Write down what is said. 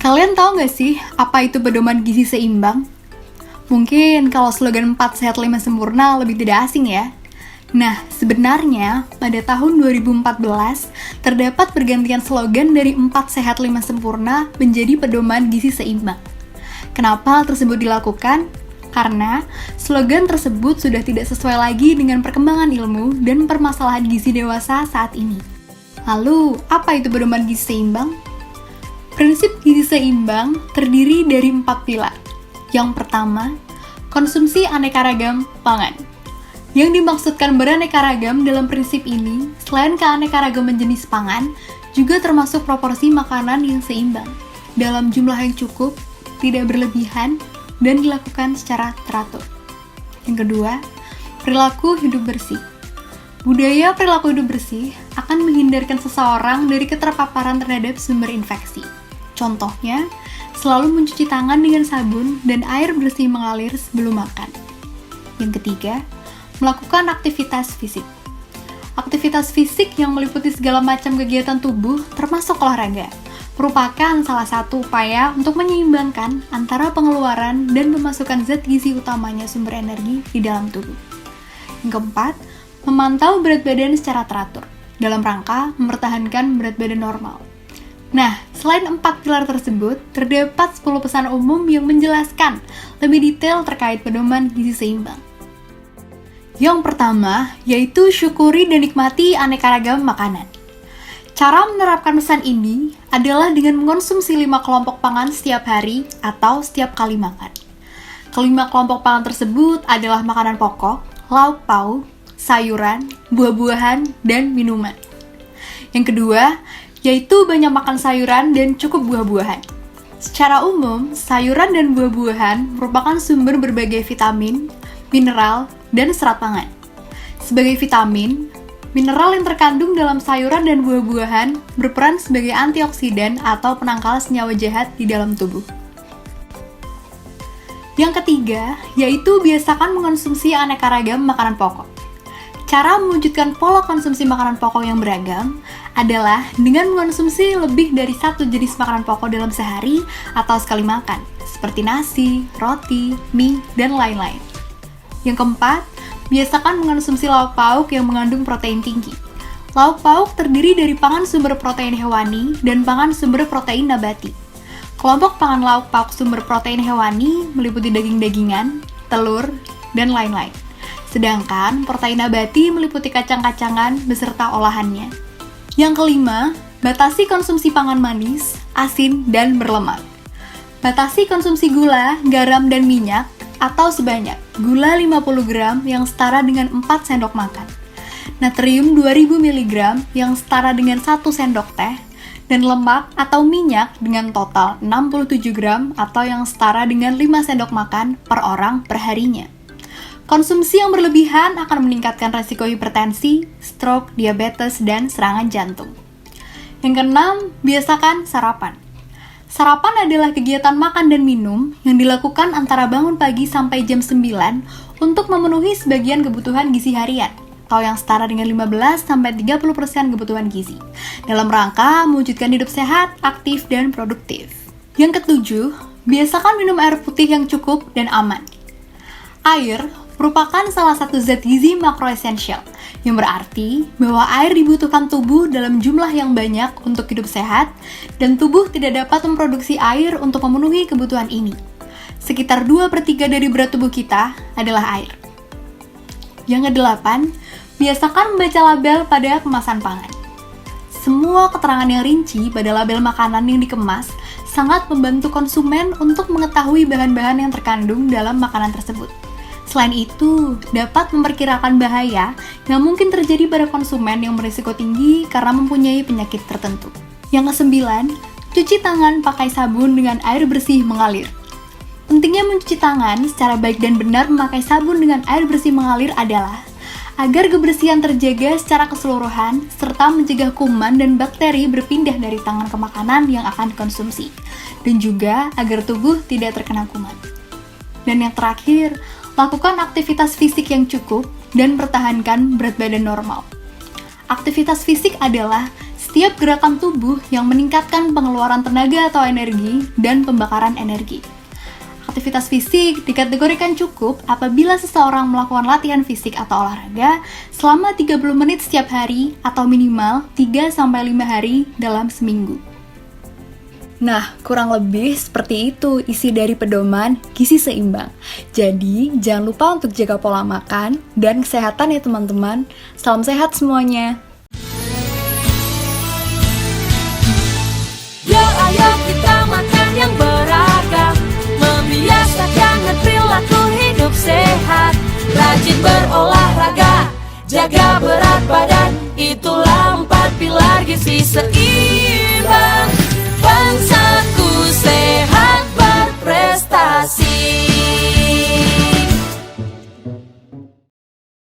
Kalian tahu nggak sih apa itu pedoman gizi seimbang? Mungkin kalau slogan 4 sehat 5 sempurna lebih tidak asing ya. Nah, sebenarnya pada tahun 2014 terdapat pergantian slogan dari 4 sehat 5 sempurna menjadi pedoman gizi seimbang. Kenapa hal tersebut dilakukan? Karena slogan tersebut sudah tidak sesuai lagi dengan perkembangan ilmu dan permasalahan gizi dewasa saat ini. Lalu, apa itu pedoman gizi seimbang? Prinsip gizi seimbang terdiri dari 4 pilar. Yang pertama, konsumsi aneka ragam pangan. Yang dimaksudkan beraneka ragam dalam prinsip ini, selain keanekaragaman jenis pangan, juga termasuk proporsi makanan yang seimbang, dalam jumlah yang cukup, tidak berlebihan, dan dilakukan secara teratur. Yang kedua, perilaku hidup bersih. Budaya perilaku hidup bersih akan menghindarkan seseorang dari keterpaparan terhadap sumber infeksi. Contohnya, selalu mencuci tangan dengan sabun dan air bersih mengalir sebelum makan. Yang ketiga, melakukan aktivitas fisik. Aktivitas fisik yang meliputi segala macam kegiatan tubuh, termasuk olahraga, merupakan salah satu upaya untuk menyeimbangkan antara pengeluaran dan pemasukan zat gizi utamanya sumber energi di dalam tubuh. Yang keempat, memantau berat badan secara teratur, dalam rangka mempertahankan berat badan normal. Nah, selain 4 pilar tersebut, terdapat 10 pesan umum yang menjelaskan lebih detail terkait pedoman gizi seimbang. Yang pertama, yaitu syukuri dan nikmati aneka ragam makanan. Cara menerapkan pesan ini adalah dengan mengonsumsi 5 kelompok pangan setiap hari atau setiap kali makan. Kelima kelompok pangan tersebut adalah makanan pokok, lauk pauk, sayuran, buah-buahan, dan minuman. Yang kedua, yaitu banyak makan sayuran dan cukup buah-buahan. Secara umum, sayuran dan buah-buahan merupakan sumber berbagai vitamin, mineral, dan serat pangan. Sebagai vitamin, mineral yang terkandung dalam sayuran dan buah-buahan berperan sebagai antioksidan atau penangkal senyawa jahat di dalam tubuh. Yang ketiga, yaitu biasakan mengonsumsi aneka ragam makanan pokok. Cara mewujudkan pola konsumsi makanan pokok yang beragam adalah dengan mengonsumsi lebih dari 1 jenis makanan pokok dalam sehari atau sekali makan, seperti nasi, roti, mie, dan lain-lain. Yang keempat, biasakan mengonsumsi lauk pauk yang mengandung protein tinggi. Lauk pauk terdiri dari pangan sumber protein hewani dan pangan sumber protein nabati. Kelompok pangan lauk pauk sumber protein hewani meliputi daging-dagingan, telur, dan lain-lain. Sedangkan protein nabati meliputi kacang-kacangan beserta olahannya. Yang kelima, batasi konsumsi pangan manis, asin, dan berlemak. Batasi konsumsi gula, garam, dan minyak, atau sebanyak gula 50 gram yang setara dengan 4 sendok makan, natrium 2000 mg yang setara dengan 1 sendok teh, dan lemak atau minyak dengan total 67 gram atau yang setara dengan 5 sendok makan per orang per harinya. Konsumsi yang berlebihan akan meningkatkan resiko hipertensi, stroke, diabetes, dan serangan jantung. Yang keenam, biasakan sarapan. Sarapan adalah kegiatan makan dan minum yang dilakukan antara bangun pagi sampai jam 9 untuk memenuhi sebagian kebutuhan gizi harian, atau yang setara dengan 15-30% kebutuhan gizi, dalam rangka mewujudkan hidup sehat, aktif, dan produktif. Yang ketujuh, biasakan minum air putih yang cukup dan aman. Air merupakan salah satu zat gizi makroesensial, yang berarti bahwa air dibutuhkan tubuh dalam jumlah yang banyak untuk hidup sehat, dan tubuh tidak dapat memproduksi air untuk memenuhi kebutuhan ini. Sekitar 2/3 dari berat tubuh kita adalah air. Yang kedelapan, biasakan membaca label pada kemasan pangan. Semua keterangan yang rinci pada label makanan yang dikemas sangat membantu konsumen untuk mengetahui bahan-bahan yang terkandung dalam makanan tersebut. Selain itu, dapat memperkirakan bahaya yang mungkin terjadi pada konsumen yang berisiko tinggi karena mempunyai penyakit tertentu. Yang kesembilan, cuci tangan pakai sabun dengan air bersih mengalir. Pentingnya mencuci tangan secara baik dan benar memakai sabun dengan air bersih mengalir adalah agar kebersihan terjaga secara keseluruhan, serta mencegah kuman dan bakteri berpindah dari tangan ke makanan yang akan dikonsumsi, dan juga agar tubuh tidak terkena kuman. Dan yang terakhir, lakukan aktivitas fisik yang cukup dan pertahankan berat badan normal. Aktivitas fisik adalah setiap gerakan tubuh yang meningkatkan pengeluaran tenaga atau energi dan pembakaran energi. Aktivitas fisik dikategorikan cukup apabila seseorang melakukan latihan fisik atau olahraga selama 30 menit setiap hari atau minimal 3-5 hari dalam seminggu. Nah, kurang lebih seperti itu isi dari pedoman gizi seimbang. Jadi, jangan lupa untuk jaga pola makan dan kesehatan ya teman-teman. Salam sehat semuanya. Ayo kita makan yang beragam, membiasakan perilaku hidup sehat.